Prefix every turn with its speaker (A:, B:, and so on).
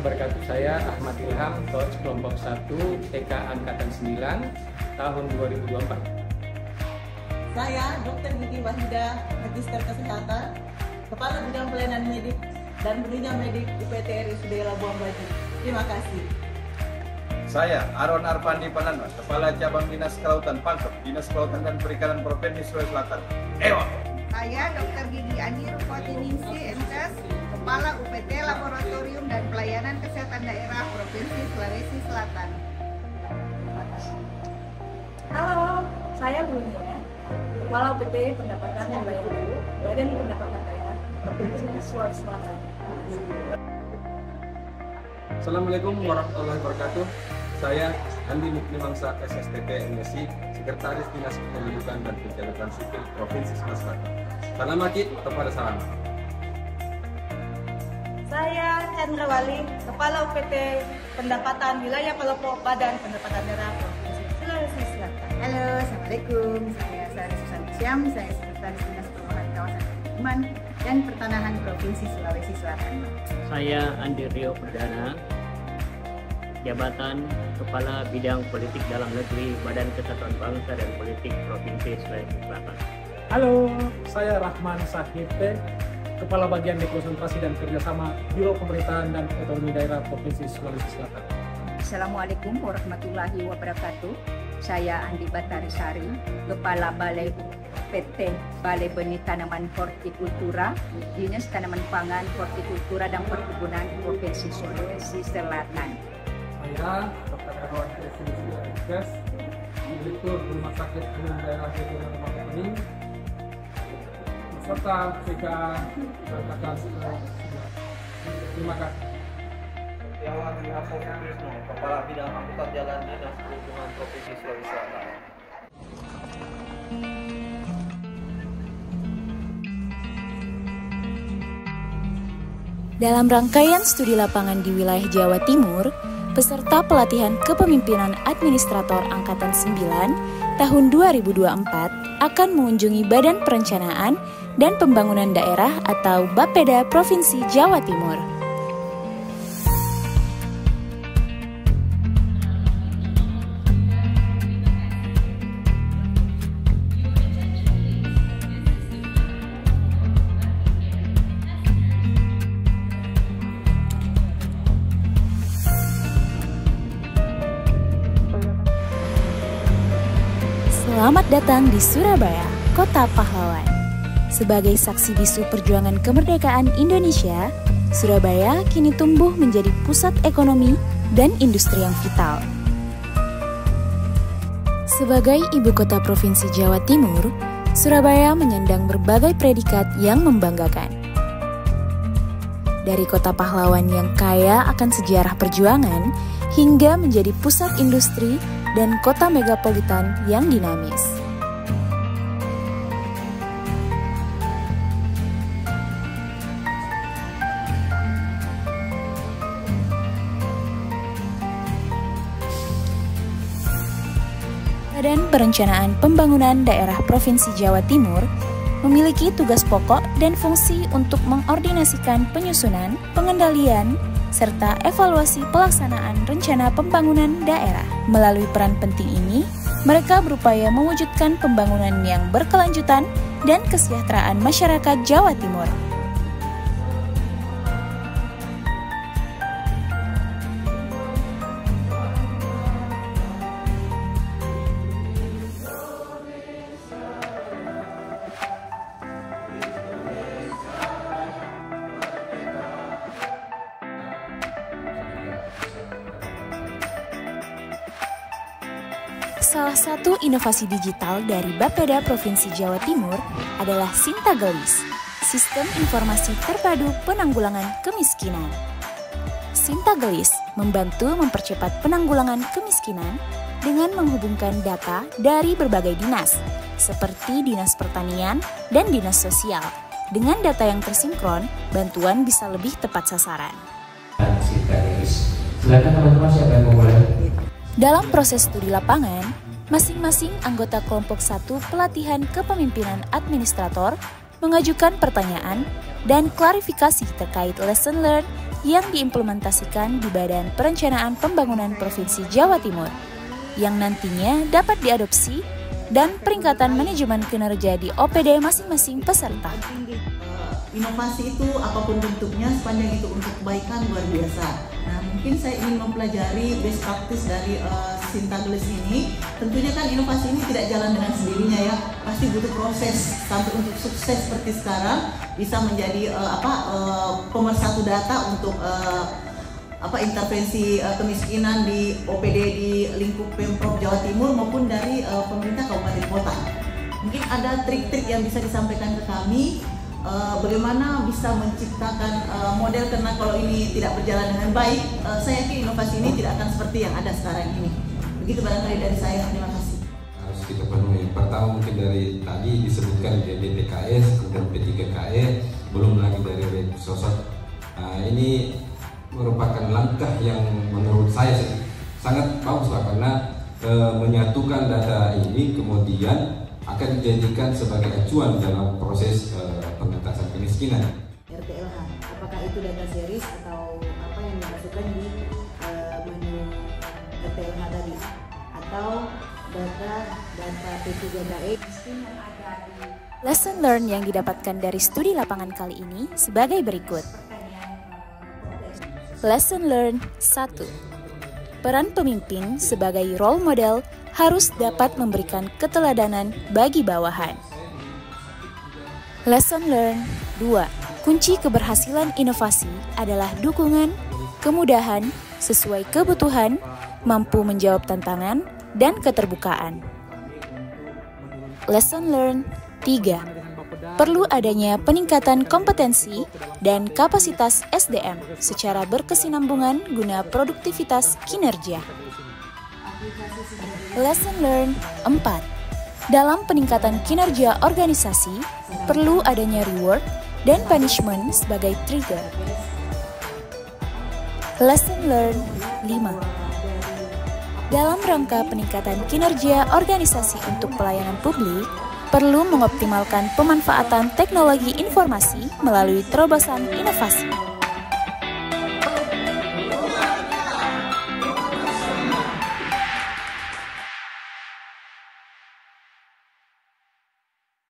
A: wabarakatuh. Saya Ahmad Ilham, Coach Kelompok 1 TK Angkatan 9 tahun 2024.
B: Saya Dr. Gigi Wahida, Magister Kesehatan, Kepala Bidang Pelayanan Medik dan Penunjang Medik UPT RSUD Labuan Bajo. Terima kasih.
C: Saya Aron Arpandi Pananwa, Kepala Cabang Dinas Kelautan Pangkep, Dinas Kelautan dan Perikanan Provinsi Sulawesi Selatan. Ewa.
D: Saya Dr. Gigi Ani Rufatiningsi, MKes, Kepala UPT Laboratorium dan Pelayanan Kesehatan Daerah Provinsi Sulawesi Selatan.
E: Halo, saya Brunia, Kepala UPT Pendapatan dan Bayar Badan Pendapatan Daerah Provinsi Sulawesi Selatan.
F: Assalamualaikum warahmatullahi wabarakatuh. Saya Andi Mukni Mangsa, SSTT MSI, Sekretaris Dinas Kependudukan dan Pencatatan Sipil Provinsi Sulawesi Selatan. Salam maki kepada salam.
E: Saya Chandrawali, Kepala UPT Pendapatan Wilayah Pelopor Badan Pendapatan Daerah Provinsi Sulawesi Selatan.
D: Halo, Assalamualaikum. Saya Sari Susanti Syam, saya Sekretaris Dinas Perumahan Kawasan Permukiman dan Pertanahan Provinsi Sulawesi Selatan.
G: Saya Andi Rio Perdana, Jabatan Kepala Bidang Politik Dalam Negeri Badan Kesatuan Bangsa dan Politik Provinsi Sulawesi Selatan.
A: Halo, saya Rahman Sahite, Kepala Bagian Dekonsentrasi dan Kerjasama Biro Pemerintahan dan Otonomi Daerah Provinsi Sulawesi Selatan.
H: Assalamualaikum warahmatullahi wabarakatuh. Saya Andi Batari Sari, Kepala Balai PT Balai Benih Tanaman Hortikultura, Dinas Tanaman Pangan, Hortikultura dan Perkebunan Provinsi Sulawesi Selatan.
A: Saya Dr. Erwan MKes, Direktur Rumah Sakit Umum Daerah Kebunan Bangka, beserta TK Angkatan 9. Terima kasih.
C: Setiawan Wihapo Krisno, Kepala Bidang Angkutan Jalan Dinas Perhubungan Provinsi Sulawesi Selatan.
I: Dalam rangkaian studi lapangan di wilayah Jawa Timur, peserta pelatihan kepemimpinan administrator Angkatan 9 tahun 2024 akan mengunjungi Badan Perencanaan dan Pembangunan Daerah atau Bapeda Provinsi Jawa Timur. Selamat datang di Surabaya, Kota Pahlawan. Sebagai saksi bisu perjuangan kemerdekaan Indonesia, Surabaya kini tumbuh menjadi pusat ekonomi dan industri yang vital. Sebagai ibu kota Provinsi Jawa Timur, Surabaya menyandang berbagai predikat yang membanggakan. Dari kota pahlawan yang kaya akan sejarah perjuangan, hingga menjadi pusat industri dan kota megapolitan yang dinamis. Badan Perencanaan Pembangunan Daerah Provinsi Jawa Timur memiliki tugas pokok dan fungsi untuk mengordinasikan penyusunan, pengendalian, serta evaluasi pelaksanaan rencana pembangunan daerah. Melalui peran penting ini, mereka berupaya mewujudkan pembangunan yang berkelanjutan dan kesejahteraan masyarakat Jawa Timur. Salah satu inovasi digital dari Bapeda Provinsi Jawa Timur adalah Sintagelis, Sistem Informasi Terpadu Penanggulangan Kemiskinan. Sintagelis membantu mempercepat penanggulangan kemiskinan dengan menghubungkan data dari berbagai dinas, seperti Dinas Pertanian dan Dinas Sosial. Dengan data yang tersinkron, bantuan bisa lebih tepat sasaran.
J: Sintagelis, silakan teman-teman siapa yang mau mulai?
I: Dalam proses studi lapangan, masing-masing anggota kelompok 1 pelatihan kepemimpinan administrator mengajukan pertanyaan dan klarifikasi terkait lesson learned yang diimplementasikan di Badan Perencanaan Pembangunan Provinsi Jawa Timur, yang nantinya dapat diadopsi dan peringkatan manajemen kinerja di OPD masing-masing peserta.
B: Inovasi itu apapun bentuknya sepanjang itu untuk kebaikan luar biasa. Nah, mungkin saya ingin mempelajari best practice dari Sintaglis ini. Tentunya kan inovasi ini tidak jalan dengan sendirinya ya, pasti butuh proses sampai untuk sukses seperti sekarang bisa menjadi pemersatu data untuk intervensi kemiskinan di OPD di lingkup Pemprov Jawa Timur maupun dari pemerintah kabupaten kota. Mungkin ada trik-trik yang bisa disampaikan ke kami. Bagaimana bisa menciptakan model, karena kalau ini tidak berjalan dengan baik, saya yakin inovasi ini tidak akan seperti yang ada sekarang ini. Begitu barangkali dari saya, terima kasih.
F: Harus kita penuhi. Pertama mungkin dari tadi disebutkan DPKS, kemudian P3KE, belum lagi dari sosok. Ini merupakan langkah yang menurut saya sangat bagus lah, karena menyatukan data ini kemudian akan dijadikan sebagai acuan dalam proses pengentasan kemiskinan.
K: RTLH, apakah itu data series atau apa yang dimasukkan di menu RTLH tadi, atau data P3KE?
I: Lesson learned yang didapatkan dari studi lapangan kali ini sebagai berikut. Lesson learned 1. Peran pemimpin sebagai role model harus dapat memberikan keteladanan bagi bawahan. Lesson learned 2. Kunci keberhasilan inovasi adalah dukungan, kemudahan, sesuai kebutuhan, mampu menjawab tantangan, dan keterbukaan. Lesson learned 3. Perlu adanya peningkatan kompetensi dan kapasitas SDM secara berkesinambungan guna produktivitas kinerja. Lesson learned 4. Dalam peningkatan kinerja organisasi, perlu adanya reward dan punishment sebagai trigger. Lesson learned 5. Dalam rangka peningkatan kinerja organisasi untuk pelayanan publik, perlu mengoptimalkan pemanfaatan teknologi informasi melalui terobosan inovasi.